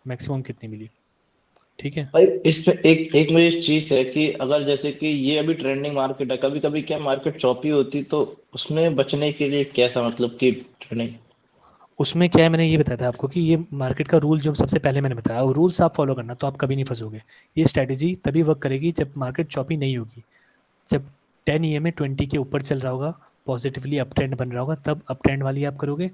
Maximum कितनी मिली, ठीक है। भाई इसमें एक एक मुझे चीज है कि अगर जैसे कि ये अभी ट्रेंडिंग मार्केट है, कभी कभी क्या मार्केट चॉपी होती, तो उसमें बचने के लिए कैसा मतलब कि ट्रेंडिंग। उसमें क्या है, मैंने ये बताया था आपको कि ये मार्केट का रूल जो सबसे पहले मैंने बताया, वो रूल्स आप फॉलो करना, तो आप कभी नहीं फंसोगे। ये स्ट्रैटेजी तभी वर्क करेगी जब मार्केट चॉपी नहीं होगी। जब 10 EMA 20 के ऊपर चल रहा होगा, पॉजिटिवली अप ट्रेंड बन रहा होगा, तब अप ट्रेंड वाली आप करोगे।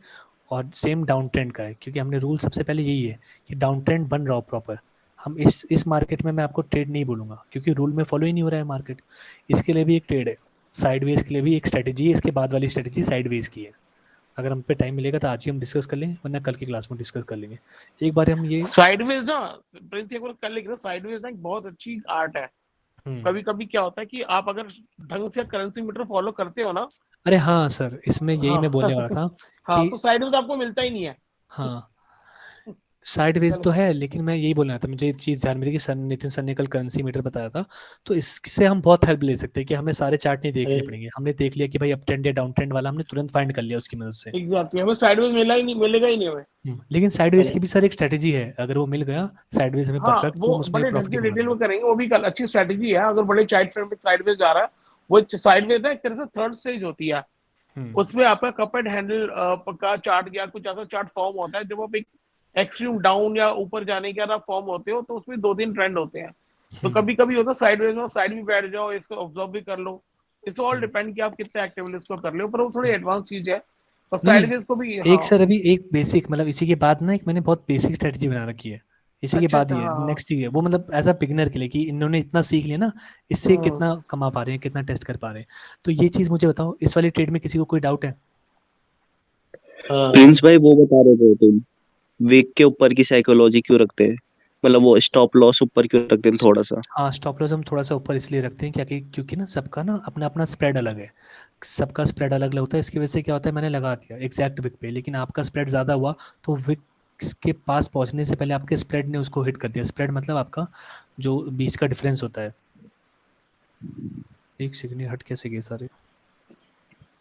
और सेम डाउन ट्रेंड का है, क्योंकि हमने रूल सबसे पहले यही है कि डाउन ट्रेंड बन रहा हो प्रॉपर। हम इस मार्केट में मैं आपको ट्रेड नहीं बोलूंगा, क्योंकि रूल में फॉलो ही नहीं हो रहा है मार्केट। इसके लिए भी एक ट्रेड है, साइडवेज के लिए भी एक स्ट्रेटेजी है, इसके बाद वाली स्ट्रेटेजी साइडवेज की है। अगर हम पे टाइम मिलेगा तो आज ही हम डिस्कस कर लेंगे, वरना कल की क्लास में डिस्कस कर लेंगे। एक बार हम ये। साइडवेज ना, प्रिंस एक बार कर लेंगे ना, साइडवेज ना एक बहुत अच्छी आर्ट है। हम्म। कभी कभी क्या होता है कि आप अगर ढंग से करेंसी मीटर फॉलो करते हो ना। अरे हाँ सर, इसमें यही हाँ मैं बोलने वाला था हाँ, कि तो साइडवेज आपको मिलता ही नहीं है। हाँ, साइडवेज चलो। तो है, लेकिन मैं यही बोलना था, मुझे एक चीज़ ध्यान में थी कि सर नितिन सर ने कल करेंसी मीटर बताया था। तो इससे हम बहुत हेल्प ले सकते हैं कि हमें सारे चार्ट नहीं देखने अरे पड़ेंगे। हमने देख लिया कि भाई अप ट्रेंड या डाउन ट्रेंड वाला हमने तुरंत फाइंड कर लिया उसकी मदद से। एग्जैक्टली, हमें साइडवेज मिला ही नहीं, मिलेगा ही नहीं हमें। लेकिन साइडवेज की अरे भी सर एक स्ट्रेटेजी है, अगर वो मिल गया साइडवेज हमें हाँ, परफेक्ट, तो हम वो उसमें बड़े ढंग प्रॉफिट ही से बना डिटेल लेंगे। में करेंगे, वो भी कल अच्छी स्ट्रेटेजी है। अगर बड़े चाइट फ्रेम में साइडवेज जा रहा है, वो साइडवेज ना एक तरह से थर्ड स्टेज होती है। हम्म। उसमें आपका कप एंड हैंडल का चार्ट या कुछ ऐसा चार्ट फॉर्म होता है। जब आप एक एक्सट्रीम डाउन या ऊपर जाने के आप फॉर्म होते हो, तो उसमें दो तीन ट्रेंड होते हैं। तो हम्म। कभी कभी होता है साइडवेज में साइड भी बैठ जाओ, इसको ऑब्जर्व भी कर लो। It's all hmm. डिपेंड कि आप कितने एक्टिवली इसको कर लो, पर वो थोड़ी हम्म। एडवांस चीज है। और नहीं, साइडवेज को भी, एक हाँ। सर अभी एक बेसिक, मतलब इसी के बाद ना एक मैंने बहुत बेसिक स्ट्रेटजी बना रखी है। इसी के अच्छा बाद अच्छा, ही है, हाँ हाँ। नेक्स्ट ही है वो, मतलब एज अ बिगनर के लिए कि इन्होंने इतना सीख लिया ना, इससे हम्म। कितना कमा पा रहे हैं, कितना टेस्ट कर पा रहे हैं। तो ये चीज़ मुझे बताओ, इस वाली ट्रेड में किसी को कोई डाउट है? हाँ। प्रिंस भाई वो बता रहे थे तुम, वीक के ऊपर की साइकोलॉजी क्यों रखते हैं, मतलब वो स्टॉप लॉस ऊपर क्यों रखते हैं थोड़ा सा। हाँ, स्टॉप लॉस हम थोड़ा सा ऊपर इसलिए रखते हैं क्या कि क्योंकि ना सबका ना अपना अपना स्प्रेड अलग है। सबका स्प्रेड अलग अलग होता है, इसकी वजह से क्या होता है, मैंने लगा दिया एग्जैक्ट विक पे, लेकिन आपका स्प्रेड ज़्यादा हुआ, तो विक के पास पहुंचने से पहले आपके स्प्रेड ने उसको हिट कर दिया। स्प्रेड मतलब आपका जो बीच का डिफरेंस होता है। एक सेकंड, ये हट कैसे गए सारे?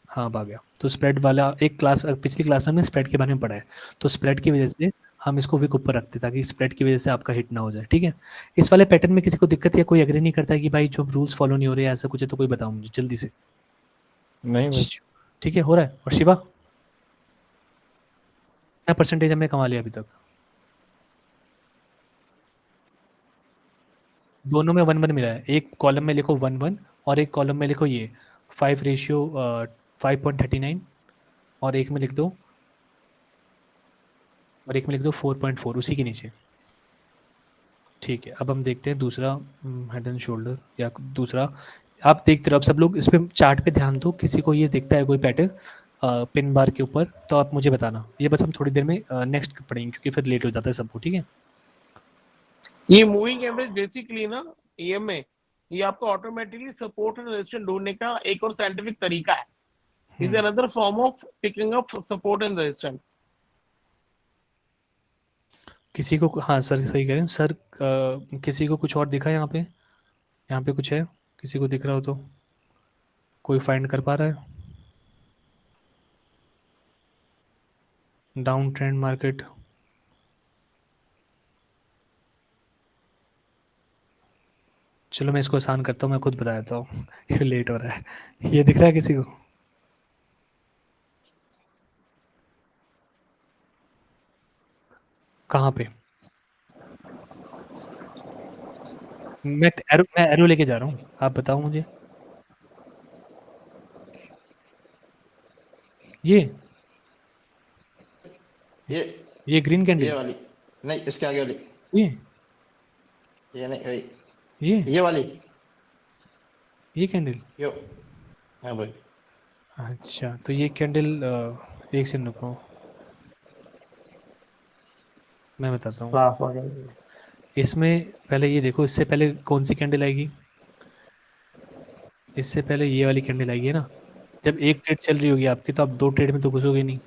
हाँ, भाग गया। तो स्प्रेड वाला एक क्लास, पिछली क्लास में हमने स्प्रेड के बारे में पढ़ा है। तो स्प्रेड की वजह से हम इसको विक ऊपर रखते हैं, ताकि स्प्रेड की वजह से आपका हिट ना हो जाए, ठीक है। इस वाले पैटर्न में किसी को दिक्कत, या कोई एग्री नहीं करता है कि भाई जो रूल्स फॉलो नहीं हो रहे हैं ऐसा कुछ है, तो कोई बताओ मुझे जल्दी से। नहीं भाई। ठीक है, हो रहा है। और शिवा, कितना परसेंटेज हमने कमा लिया अभी तक? दोनों में 1-1 मिला है। एक कॉलम में लिखो 1-1, और एक कॉलम में लिखो ये 5:5.39, और एक में लिख दो, 4.4 उसी के नीचे। ठीक है, अब हम देखते हैं दूसरा हेड एंड शोल्डर, या दूसरा। आप देखते रहो, अब सब लोग इस पे चार्ट पे ध्यान दो, किसी को ये दिखता है कोई पैटर्न पिन बार के ऊपर, तो आप मुझे बताना। ये बस हम थोड़ी देर में नेक्स्ट पढ़ेंगे, क्योंकि फिर लेट हो जाता है सबको, ठीक है। ये मूविंग एवरेज बेसिकली ना, ईएमए, ये आपको ऑटोमेटिकली सपोर्ट एंड रेजिस्टेंस ढूंढने का एक और साइंटिफिक तरीका है। Is hmm. Another form of picking up support and resistance. किसी को, हाँ सर सही कह रहे हैं सर, किसी को कुछ और दिखा है यहाँ पे? यहाँ पे कुछ है, किसी को दिख रहा हो तो कोई फाइंड कर पा रहा है? Down trend market. चलो मैं इसको आसान करता हूँ, मैं खुद बता देता हूँ क्यों लेट हो रहा है। ये दिख रहा है किसी को? कहाँ पे? मैं एरो लेके जा रहा हूँ, आप बताओ मुझे। ये ये ये ग्रीन ये कैंडल। वाली, नहीं इसके आगे वाली। ये ये नहीं वही, ये ये वाली। ये कैंडल। यो, हाँ भाई। अच्छा, तो ये कैंडल, एक सेकंड रुको, मैं बताता हूँ। साफ हो गया। इसमें पहले ये देखो, इससे पहले कौन सी कैंडल आएगी? इससे पहले ये वाली कैंडल आएगी, है ना। जब एक ट्रेड चल रही होगी आपकी, तो आप दो ट्रेड में तो घुसोगे नहीं।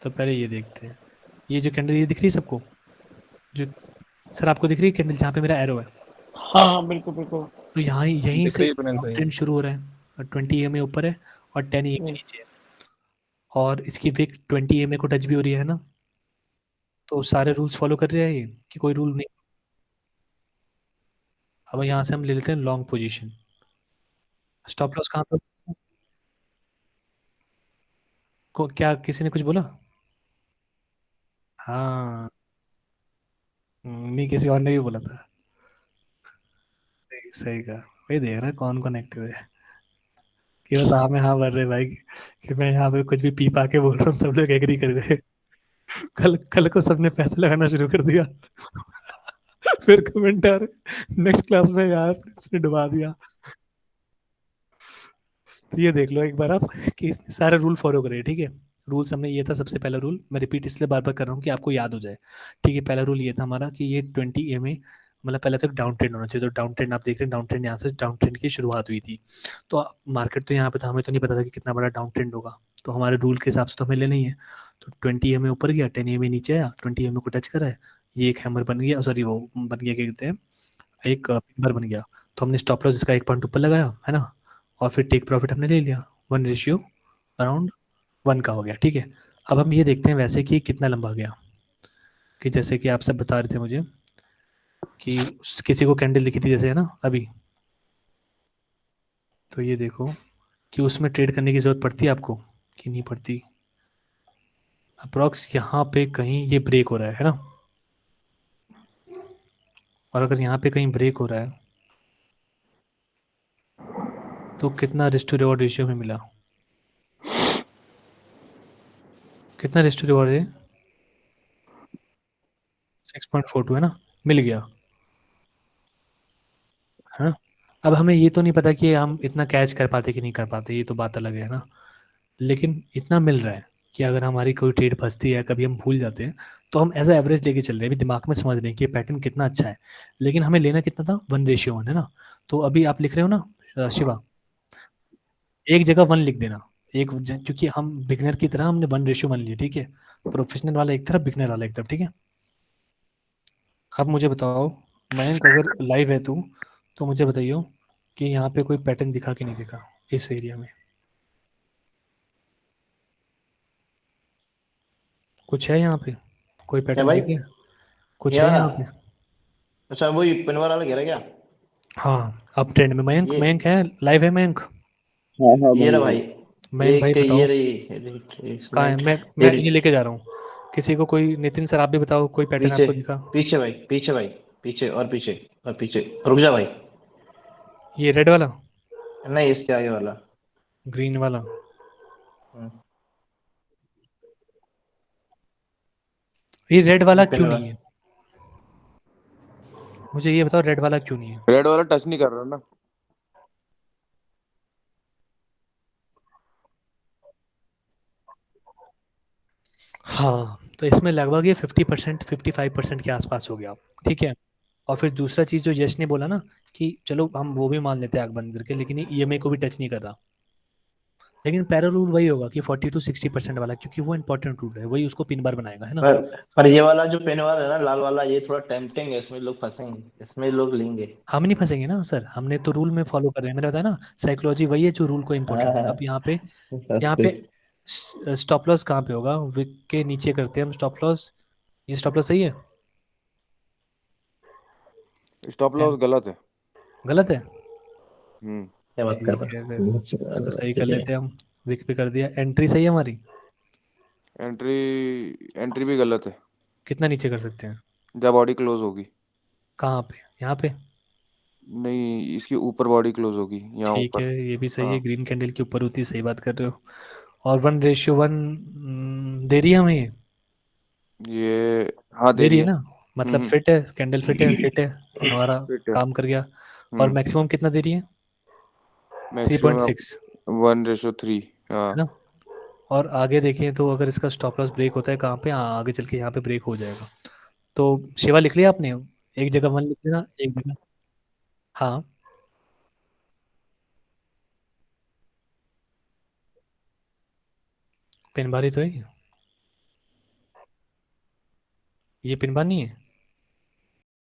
तो पहले ये देखते हैं। ये जो कैंडल ये दिख रही है सबको, जो सर आपको दिख रही है कैंडल जहाँ पे मेरा एरो है? हाँ हाँ, बिल्कुल बिल्कुल। तो यहाँ यहीं दिख से रही है प्रिंस भाई। ट्रेंड शुरू हो रहा है। 20 EMA ऊपर है और 10 EMA हम्म, नीचे है, और इसकी विक 20 EMA को टच भी हो रही है ना। तो सारे रूल्स फॉलो कर रहे हैं ये कि कोई रूल नहीं? अब यहाँ से हम ले लेते हैं लॉन्ग पोजीशन। स्टॉप लॉस कहाँ पे? क्या किसी ने कुछ बोला? हाँ। नहीं, किसी और ने भी बोला था। सही सही कहा। वही देख रहा है कौन कौन एक्टिव है, कि बस हाँ में हाँ भर रहे भाई, कि मैं यहाँ पे कुछ भी पी पा के बोल रहा हूँ, सब लोग एग्री कर रहे हैं। कल कल को सबने पैसे लगाना शुरू कर दिया। फिर कमेंट आ रहे नेक्स्ट क्लास में यार उसने डुबा दिया। तो ये देख लो एक बार आप कि इसने सारे रूल फॉलो करे, ठीक है। रूल्स हमने, ये था सबसे पहला रूल, मैं रिपीट इसलिए बार बार कर रहा हूँ कि आपको याद हो जाए। ठीक है, पहला रूल ये था हमारा कि ये 20 EMA, मतलब पहले तो डाउन ट्रेंड होना चाहिए। तो डाउन ट्रेंड आप देख रहे हैं, डाउन ट्रेंड यहाँ से डाउन ट्रेंड की शुरुआत हुई थी। तो मार्केट तो यहाँ पे था, हमें तो नहीं पता था कि कितना बड़ा डाउन ट्रेंड होगा। तो हमारे रूल के हिसाब से तो हमें लेना ही है। तो 20 EMA ऊपर गया, 10 EMA नीचे आया, 20 EMA को टच करा है, ये एक हैमर बन गया, सॉरी वो बन गया, क्या कहते हैं, एक पिनबर बन गया। तो हमने स्टॉप लॉस इसका 1 पॉइंट ऊपर लगाया, है ना, और फिर टेक प्रॉफिट हमने ले लिया, 1 रेशियो अराउंड 1 का हो गया, ठीक है। अब हम ये देखते हैं वैसे कि कितना लंबा गया, कि जैसे कि आप सब बता रहे थे मुझे कि किसी को कैंडल दिखी थी जैसे, है ना अभी। तो ये देखो कि उसमें ट्रेड करने की ज़रूरत पड़ती है आपको कि नहीं पड़ती। अप्रॉक्स यहाँ पे कहीं ये ब्रेक हो रहा है ना, और अगर यहाँ पे कहीं ब्रेक हो रहा है तो कितना रिस्क टू रिवॉर्ड रेशियो में मिला, कितना रिस्क टू रिवॉर्ड है? 6.42 है ना, मिल गया, है ना। अब हमें ये तो नहीं पता कि हम इतना कैच कर पाते कि नहीं कर पाते, ये तो बात अलग है ना। लेकिन इतना मिल रहा है कि अगर हमारी कोई ट्रेड फंसती है, कभी हम भूल जाते हैं, तो हम एज अ एवरेज लेके चल रहे हैं, अभी दिमाग में समझ रहे हैं कि ये पैटर्न कितना अच्छा है। लेकिन हमें लेना कितना था, 1 रेशियो 1, है ना। तो अभी आप लिख रहे हो ना शिवा, एक जगह 1 लिख देना। क्योंकि हम बिगनर की तरह हमने 1 रेशियो 1 लिया, ठीक है। प्रोफेशनल वाला एक तरफ, बिगनर वाला एक तरफ, ठीक है। अब मुझे बताओ मयंक, अगर लाइव है तू तो मुझे बताइयो कि यहाँ पे कोई पैटर्न दिखा कि नहीं दिखा इस एरिया में, कुछ है यहाँ पे, कोई क्या पैटर्न भाई? दिखे, कुछ ये है वाला? यहाँ पे? अच्छा, वही पिनवर वाला घेरा क्या? हाँ, अब ट्रेंड में मयंक, ये मयंक है लाइव है मयंक? हाँ हाँ ये भाई रहा भाई। भाई। मयंक भाई एक ये बताओ रही कहाँ है। इसमें। मैं ये लेके जा रहा हूँ किसी को, कोई नितिन सर आप भी बताओ कोई पैटर्न पीछे, आपको दिखा? पीछे भाई, पीछे भाई, पीछे और पीछे और पीछे। रुक जा भाई। ये रेड वाला, नहीं, इसके आगे वाला। ग्रीन वाला? हम्म, ये रेड वाला क्यों पिनवर। नहीं है, मुझे ये बताओ रेड वाला क्यों नहीं है? रेड वाला टच नहीं कर रहा ना। हाँ, तो इसमें लगभग ये 50%, 55% के आसपास हो गया, ठीक है। और फिर दूसरा चीज जो यश ने बोला ना, कि चलो हम वो भी मान लेते हैं आग बंद करके, लेकिन ये ईएमआई को भी टच नहीं कर रहा। लेकिन पैरा रूल वही होगा कि 40 to 60% वाला, क्योंकि वो इंपॉर्टेंट रूल है, वही उसको पिन बार बनाएगा, है ना। पर पर ये वाला जो पिनवर है ना, लाल वाला, ये थोड़ा टेम्पटिंग है, इसमें लोग फंसेंगे, इसमें लोग लेंगे। हम नहीं फंसेंगे ना सर, हमने तो रूल में फॉलो कर रहे हैं, मैंने बताया ना, साइकोलॉजी वही है जो रूल को हाँ इम्पोर्टेंट है। हाँ। अब यहाँ सस्ते। पे स्टॉप लॉस कहाँ पे होगा, विक के नीचे करते हैं हम स्टॉप लॉस। ये स्टॉप लॉस सही है? स्टॉप है? लॉस गलत है। गलत है? हम्म। क्या बात कर ठीक है, फिर इसको रहा सही कर है? लेते हैं हम। विक पे कर दिया, एंट्री सही है हमारी? एंट्री, एंट्री भी गलत है। कितना नीचे कर सकते हैं? जब बॉडी क्लोज होगी। कहाँ पे, यहाँ पे? नहीं, इसकी ऊपर बॉडी क्लोज होगी, यहाँ ठीक है, ऊपर। ये भी सही है, हाँ। ग्रीन कैंडल के ऊपर होती है, सही बात कर रहे हो। और 1 रेशियो 1 दे रही है हमें ये? ये हाँ दे दे रही रही है है। ना, मतलब फिट है कैंडल, फिट है, हिट है, हमारा फिट है। काम कर गया। और हम्म। मैक्सिमम कितना दे रही है? Three point maximum six 1:3। हाँ। है ना। और आगे देखें तो अगर इसका स्टॉप लॉस ब्रेक होता है कहाँ पे, हाँ आगे चल के यहाँ पे ब्रेक हो जाएगा। तो शिवा लिख लिया आपने? एक जगह 1 लिख लेना, एक जगह। हाँ, पिन बार ही तो है ये पिन बार नहीं है?